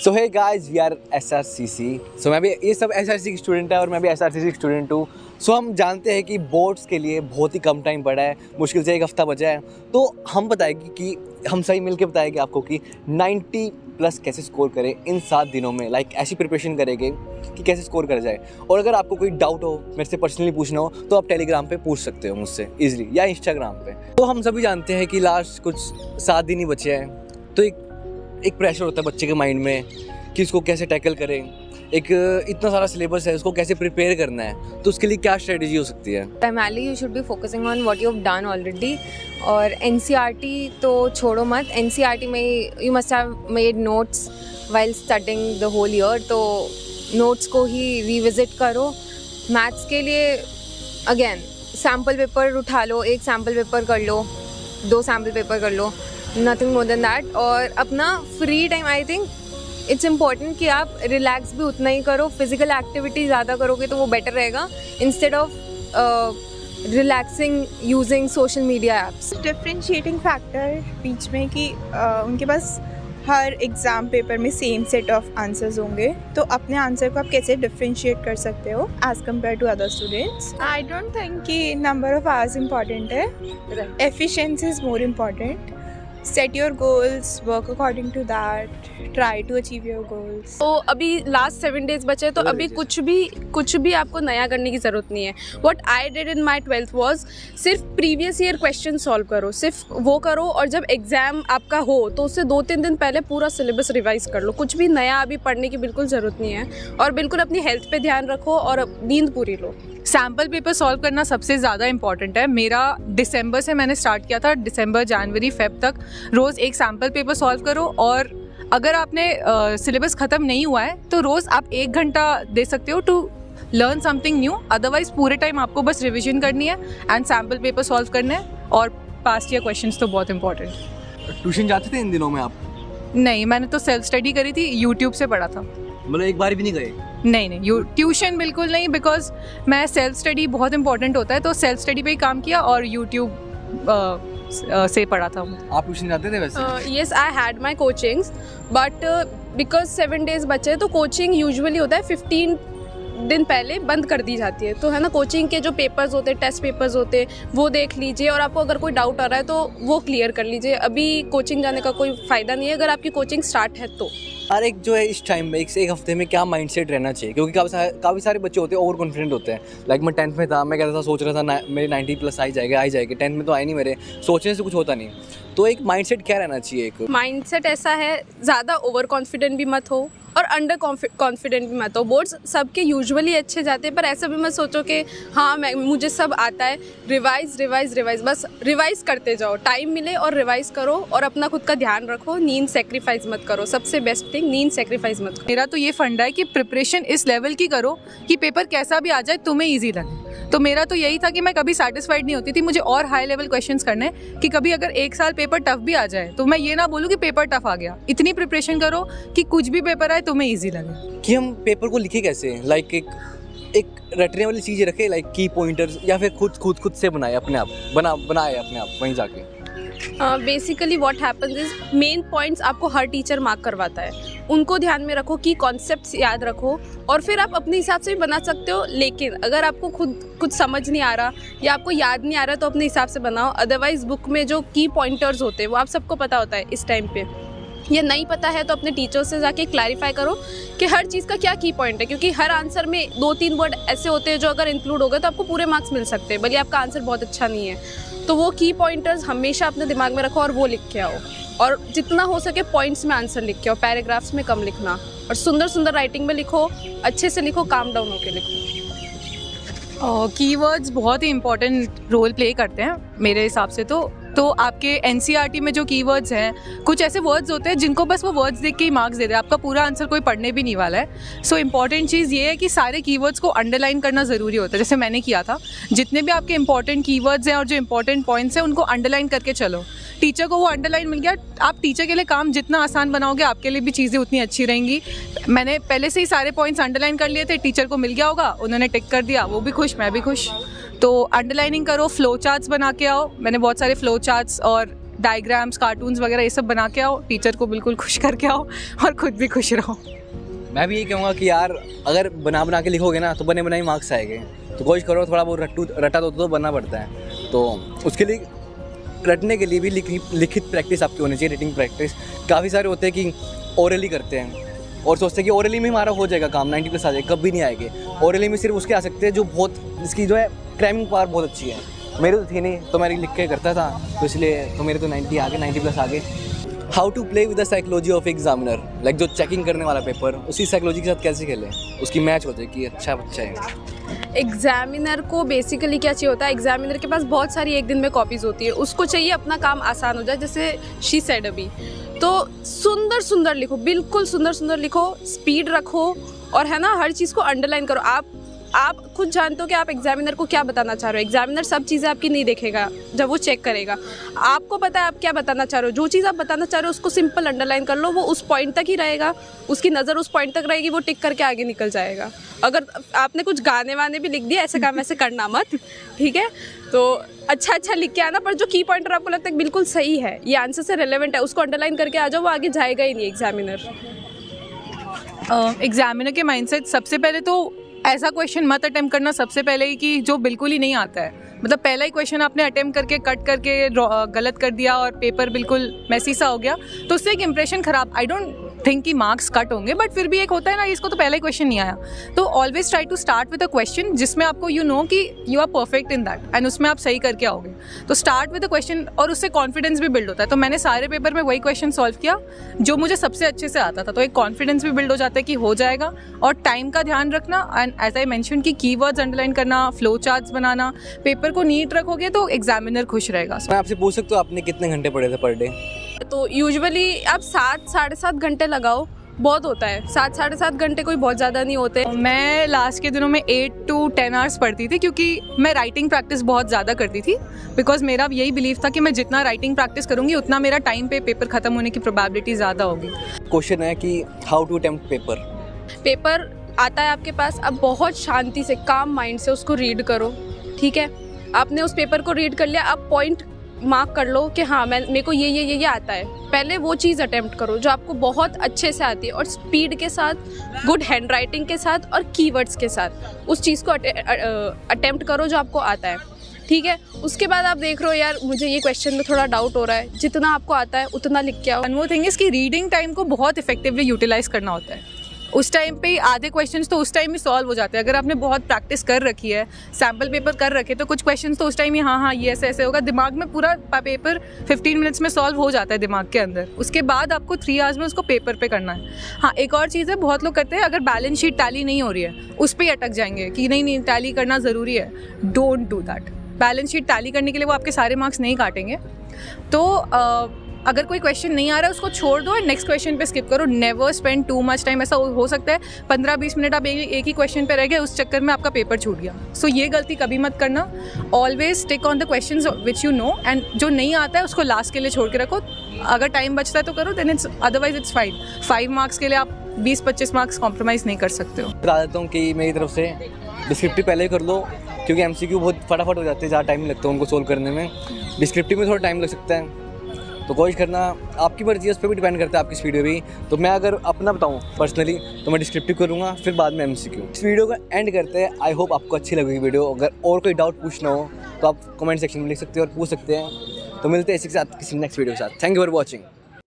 So hey guys, we are SRCC। So मैं भी, ये सब SRCC की स्टूडेंट है और मैं भी SRCC की स्टूडेंट हूँ। सो हम जानते हैं कि बोर्ड्स के लिए बहुत ही कम टाइम पड़ा है, मुश्किल से एक हफ्ता बचा है। तो हम बताएंगे कि हम सही मिलके बताएंगे आपको कि 90+ कैसे स्कोर करें इन 7 दिनों में। लाइक ऐसी प्रिपरेशन करेंगे कि कैसे स्कोर करा जाए। और अगर आपको कोई डाउट हो, मेरे से पर्सनली पूछना हो, तो आप टेलीग्राम पे पूछ सकते हो मुझसे ईजिली, या इंस्टाग्राम पे। तो हम सभी जानते हैं कि लास्ट कुछ 7 दिन ही बचे हैं, तो एक प्रेशर होता है बच्चे के माइंड में कि उसको कैसे टैकल करें। एक इतना सारा सिलेबस है, उसको कैसे प्रिपेयर करना है, तो उसके लिए क्या स्ट्रेटजी हो सकती है? Primarily you should be focusing on what you've done already. और NCERT तो छोड़ो मत, NCERT में you must have made notes while studying the whole year, तो notes को ही revisit करो। मैथ्स के लिए अगेन सैम्पल पेपर उठा लो, एक सैम्पल पेपर कर लो, 2 सैम्पल पेपर कर लो, नथिंग मोर देन दैट। और अपना free time, I think it's important कि आप रिलैक्स भी उतना ही करो। फिजिकल एक्टिविटी ज़्यादा करोगे तो वो बेटर रहेगा, instead of relaxing using social media apps. Differentiating factor बीच में कि उनके पास हर एग्ज़ाम पेपर में सेम सेट ऑफ आंसर्स होंगे, तो अपने आंसर को आप कैसे डिफ्रेंशिएट कर सकते हो as compared to other students. I don't think कि नंबर ऑफ आवर्स इम्पॉर्टेंट है, efficiency is more important. Set your goals, work according to that, try to achieve your goals. तो अभी लास्ट 7 डेज बचे, तो अभी कुछ भी आपको नया करने की ज़रूरत नहीं है। What I did in my 12th was सिर्फ प्रीवियस ईयर क्वेश्चन सॉल्व करो, सिर्फ वो करो। और जब एग्ज़ाम आपका हो तो उससे 2-3 दिन पहले पूरा सिलेबस रिवाइज कर लो। कुछ भी नया अभी पढ़ने की बिल्कुल ज़रूरत नहीं है। और बिल्कुल अपनी हेल्थ पे ध्यान रखो और नींद पूरी लो। सैम्पल पेपर सॉल्व करना सबसे ज़्यादा इंपॉर्टेंट है। मेरा दिसंबर से मैंने स्टार्ट किया था, दिसंबर, जनवरी, फेब तक रोज़ एक सैम्पल पेपर सॉल्व करो। और अगर आपने सिलेबस ख़त्म नहीं हुआ है तो रोज़ आप 1 घंटा दे सकते हो to learn something new. Otherwise पूरे टाइम आपको बस रिविजन करनी है एंड सैम्पल पेपर सॉल्व करने हैं। और पास्ट ईयर क्वेश्चंस तो बहुत इंपॉर्टेंट। ट्यूशन जाते थे इन दिनों में आप? नहीं, मैंने तो सेल्फ स्टडी करी थी, यूट्यूब से पढ़ा था। मतलब एक बार भी नहीं गए? नहीं, ट्यूशन बिल्कुल नहीं, बिकॉज मैं सेल्फ स्टडी बहुत इंपॉर्टेंट होता है, तो सेल्फ स्टडी पे ही काम किया और यूट्यूब से पढ़ा था। आप ट्यूशन जाते थे वैसे? Yes, I had my coachings, but because 7 days बचे तो कोचिंग यूजुअली होता है 15 दिन पहले बंद कर दी जाती है। तो है ना, कोचिंग के जो पेपर्स होते हैं, टेस्ट पेपर्स होते हैं, वो देख लीजिए। और आपको अगर कोई डाउट आ रहा है तो वो क्लियर कर लीजिए। अभी कोचिंग जाने का कोई फ़ायदा नहीं है अगर आपकी कोचिंग स्टार्ट है तो। और एक जो है इस टाइम में, एक हफ्ते में क्या माइंडसेट रहना चाहिए? क्योंकि काफ़ी सारे बच्चे होते हैं ओवर कॉन्फिडेंट होते हैं। लाइक मैं 10th में था, मैं कहता था, सोच रहा था मेरे 90+ आ जाएगा। 10th में तो आए नहीं मेरे, सोचने से कुछ होता नहीं। तो एक माइंडसेट क्या रहना चाहिए? एक माइंडसेट ऐसा है, ज़्यादा ओवर कॉन्फिडेंट भी मत हो और अंडर कॉन्फिडेंट भी मत हो। बोर्ड्स सबके यूजुअली अच्छे जाते हैं, पर ऐसा भी मत सोचो कि हाँ मुझे सब आता है। रिवाइज, बस रिवाइज करते जाओ। टाइम मिले और रिवाइज करो और अपना खुद का ध्यान रखो। नींद सेक्रीफाइस मत करो, सबसे बेस्ट थिंग, नींद सेक्रीफाइस मत करो। मेरा तो ये फंडा है कि प्रिपरेशन इस लेवल की करो कि पेपर कैसा भी आ जाए तुम्हें ईजी लगे। तो मेरा तो यही था कि मैं कभी सेटिस्फाइड नहीं होती थी, मुझे और हाई लेवल क्वेश्चंस करने, कि कभी अगर 1 साल पेपर टफ भी आ जाए तो मैं ये ना बोलूँ कि पेपर टफ आ गया। इतनी प्रिपरेशन करो कि कुछ भी पेपर आए तुम्हें ईजी लगे। कि हम पेपर को लिखे कैसे? लाइक एक रटने वाली चीज़ें रखे, लाइक की पॉइंटर्स, या फिर खुद से बनाए, अपने आप बनाए अपने आप वहीं जाके। Basically what happens is, main points आपको हर टीचर मार्क करवाता है, उनको ध्यान में रखो, की कॉन्सेप्ट्स याद रखो और फिर आप अपने हिसाब से भी बना सकते हो। लेकिन अगर आपको खुद कुछ समझ नहीं आ रहा या आपको याद नहीं आ रहा तो अपने हिसाब से बनाओ। अदरवाइज बुक में जो की पॉइंटर्स होते हैं वो आप सबको पता होता है इस टाइम पे। ये नहीं पता है तो अपने टीचर से जाके क्लैरिफाई करो कि हर चीज़ का क्या की पॉइंट है, क्योंकि हर आंसर में 2-3 वर्ड ऐसे होते हैं जो अगर इंक्लूड हो गए तो आपको पूरे मार्क्स मिल सकते हैं, भले आपका आंसर बहुत अच्छा नहीं है। तो वो की पॉइंटर्स हमेशा अपने दिमाग में रखो और वो लिख के आओ। और जितना हो सके पॉइंट्स में आंसर लिख के आओ, पैराग्राफ्स में कम लिखना। और सुंदर राइटिंग में लिखो, अच्छे से लिखो, काम डाउन होकर लिखो। कीवर्ड्स बहुत ही इंपॉर्टेंट रोल प्ले करते हैं मेरे हिसाब से। तो आपके NCERT में जो कीवर्ड्स हैं, कुछ ऐसे वर्ड्स होते हैं जिनको बस वो वर्ड्स देख के ही मार्क्स दे रहे हैं, आपका पूरा आंसर कोई पढ़ने भी नहीं वाला है। सो इम्पॉर्टेंट चीज़ ये है कि सारे कीवर्ड्स को अंडरलाइन करना ज़रूरी होता है, जैसे मैंने किया था। जितने भी आपके इंपॉर्टेंट कीवर्ड्स हैं और जो इंपॉर्टेंट पॉइंट्स हैं उनको अंडरलाइन करके चलो। टीचर को वो अंडरलाइन मिल गया, आप टीचर के लिए काम जितना आसान बनाओगे आपके लिए भी चीज़ें उतनी अच्छी रहेंगी। मैंने पहले से ही सारे पॉइंट्स अंडरलाइन कर लिए थे, टीचर को मिल गया होगा, उन्होंने टिक कर दिया, वो भी खुश, मैं भी खुश। तो अंडरलाइनिंग करो, फ्लो चार्ट्स बना के आओ। मैंने बहुत सारे फ्लो चार्ट्स और डायग्राम्स, कार्टून्स वगैरह ये सब बना के आओ, टीचर को बिल्कुल खुश करके आओ और खुद भी खुश रहो। मैं भी ये कहूँगा कि यार अगर बना के लिखोगे ना तो बने बनाए मार्क्स आएंगे, तो कोशिश करो थोड़ा बहुत रटा तो बनना पड़ता है। तो उसके लिए रटने के लिए भी लिखित प्रैक्टिस आपकी होनी चाहिए, रीडिंग प्रैक्टिस। काफ़ी सारे होते हैं कि ओरली करते हैं और सोचते हैं कि ओरली में हमारा हो जाएगा काम, 90+ आ जाएगा, कभी नहीं आएंगे। ओरली में सिर्फ उसके आ सकते हैं जो बहुत, जिसकी जो है क्रैमिंग पावर बहुत अच्छी है। मेरे तो थी नहीं, तो मैं लिख के करता था, तो इसलिए तो मेरे तो 90 आ गए, 90+ आ गए। How to play with the psychology of examiner, like जो चेकिंग करने वाला पेपर, उसी साइकोलॉजी के साथ कैसे खेलें, उसकी मैच हो जाए कि अच्छा बच्चा है। एग्जामिनर को बेसिकली क्या चाहिए होता है, एग्जामिनर के पास बहुत सारी एक दिन में कॉपीज़ होती है, उसको चाहिए अपना काम आसान हो जाए। जैसे शी सेड अभी, तो सुंदर सुंदर लिखो, बिल्कुल सुंदर सुंदर लिखो, स्पीड रखो, और है ना हर चीज़ को अंडरलाइन करो। आप खुद जानते हो कि आप एग्जामिनर को क्या बताना चाह रहे हो। एग्जामिनर सब चीज़ें आपकी नहीं देखेगा जब वो चेक करेगा, आपको पता है आप क्या बताना चाह रहे हो। जो चीज़ आप बताना चाह रहे हो उसको सिंपल अंडरलाइन कर लो, वो उस पॉइंट तक ही रहेगा, उसकी नज़र उस पॉइंट तक रहेगी, वो टिक करके आगे निकल जाएगा। अगर आपने कुछ गाने वाने भी लिख दिया, ऐसे काम ऐसे करना मत, ठीक है। तो अच्छा लिख के आना, पर जो की पॉइंटर आपको लगता है बिल्कुल सही है, ये आंसर से रिलेवेंट है, उसको अंडरलाइन करके आ जाओ, वो आगे जाएगा ही नहीं एग्जामिनर। एग्जामिनर के माइंडसेट, सबसे पहले तो ऐसा क्वेश्चन मत अटेम्प्ट करना सबसे पहले ही कि जो बिल्कुल ही नहीं आता है। मतलब पहला ही क्वेश्चन आपने अटेम्प्ट करके कट करके गलत कर दिया और पेपर बिल्कुल मैसी सा हो गया, तो उससे एक इंप्रेशन ख़राब। आई डोंट थिंक कि मार्क्स कट होंगे, बट फिर भी एक होता है ना, इसको तो पहला ही क्वेश्चन नहीं आया। तो always try to start with a question जिसमें आपको यू नो कि you are perfect in that and उसमें आप सही करके आओगे। तो स्टार्ट विद अ क्वेश्चन, और उससे कॉन्फिडेंस भी बिल्ड होता है। तो मैंने सारे पेपर में वही क्वेश्चन सॉल्व किया जो मुझे सबसे अच्छे से आता था, तो एक कॉन्फिडेंस भी बिल्ड हो जाता है कि हो जाएगा। और टाइम का ध्यान रखना, एंड एज आई मेंशन कि कीवर्ड्स अंडरलाइन करना, फ्लो चार्ट्स बनाना, पेपर को नीट रखोगे तो एग्जामिनर खुश रहेगा। मैं आपसे पूछ सकता हूँ आपने कितने घंटे पढ़े थे पर डे? तो यूजुअली आप 7 साढ़े 7 घंटे लगाओ, बहुत होता है। 7 साढ़े 7 घंटे कोई बहुत ज़्यादा नहीं होते। मैं लास्ट के दिनों में 8 to 10 आवर्स पढ़ती थी, क्योंकि मैं राइटिंग प्रैक्टिस बहुत ज़्यादा करती थी। बिकॉज मेरा यही बिलीव था कि मैं जितना राइटिंग प्रैक्टिस करूँगी उतना मेरा टाइम पे पेपर ख़त्म होने की प्रोबेबिलिटी ज़्यादा होगी। क्वेश्चन है कि हाउ टू अटेम्प्ट पेपर आता है आपके पास, अब बहुत शांति से, काम माइंड से उसको रीड करो, ठीक है। आपने उस पेपर को रीड कर लिया, अब पॉइंट मार्क कर लो कि हाँ मेरे को ये आता है। पहले वो चीज़ अटेम्प्ट करो जो आपको बहुत अच्छे से आती है, और स्पीड के साथ, गुड हैंड राइटिंग के साथ और कीवर्ड्स के साथ उस चीज़ को अटेम्प्ट करो जो आपको आता है, ठीक है। उसके बाद आप देख रहे हो यार मुझे ये क्वेश्चन में थोड़ा डाउट हो रहा है, जितना आपको आता है उतना लिख के आओ। वन मोर थिंग इज़ कि रीडिंग टाइम को बहुत इफेक्टिवली यूटिलाइज करना होता है। उस टाइम पे आधे क्वेश्चंस तो उस टाइम ही सॉल्व हो जाते हैं। अगर आपने बहुत प्रैक्टिस कर रखी है, सैम्पल पेपर कर रखे, तो कुछ क्वेश्चंस तो उस टाइम ही हाँ ये ऐसे होगा, दिमाग में पूरा पेपर 15 मिनट्स में सॉल्व हो जाता है दिमाग के अंदर। उसके बाद आपको 3 आवर्स में उसको पेपर पे करना है। हाँ, एक और चीज़ है, बहुत लोग करते हैं अगर बैलेंस शीट टैली नहीं हो रही है उस पर ही अटक जाएंगे कि नहीं टैली करना ज़रूरी है। Don't do that. Balance sheet tally करने के लिए वो आपके सारे मार्क्स नहीं काटेंगे। तो अगर कोई क्वेश्चन नहीं आ रहा है उसको छोड़ दो और नेक्स्ट क्वेश्चन पे स्किप करो। Never spend too much time. ऐसा हो सकता है 15-20 मिनट आप एक ही क्वेश्चन पे रह गए, उस चक्कर में आपका पेपर छूट गया। सो ये गलती कभी मत करना। Always stick on the questions which you know, and जो नहीं आता है उसको लास्ट के लिए छोड़ के रखो। अगर टाइम बचता है तो करो, then it's, otherwise it's fine. 5 marks के लिए आप 20-25 मार्क्स कॉम्प्रोमाइज़ नहीं कर सकते हो। बता देता हूँ कि मेरी तरफ से डिस्क्रिप्टिव पहले ही कर लो, क्योंकि MCQ बहुत फटाफट हो जाते हैं, ज़्यादा टाइम नहीं लगता उनको सोल्व करने में। डिस्क्रिप्टिव में थोड़ा टाइम लग सकता है, तो कोशिश करना। आपकी मर्जी है, उस पर भी डिपेंड करता है आपकी स्पीड पे भी। तो मैं अगर अपना बताऊं पर्सनली तो मैं डिस्क्रिप्टिव करूँगा, फिर बाद में MCQ। इस वीडियो का एंड करते हैं। आई होप आपको अच्छी लगेगी वीडियो। अगर और कोई डाउट पूछना हो तो आप कमेंट सेक्शन में लिख सकते हो और पूछ सकते हैं। तो मिलते हैं इसी के साथ किसी नेक्स्ट वीडियो के साथ। Thank you for watching.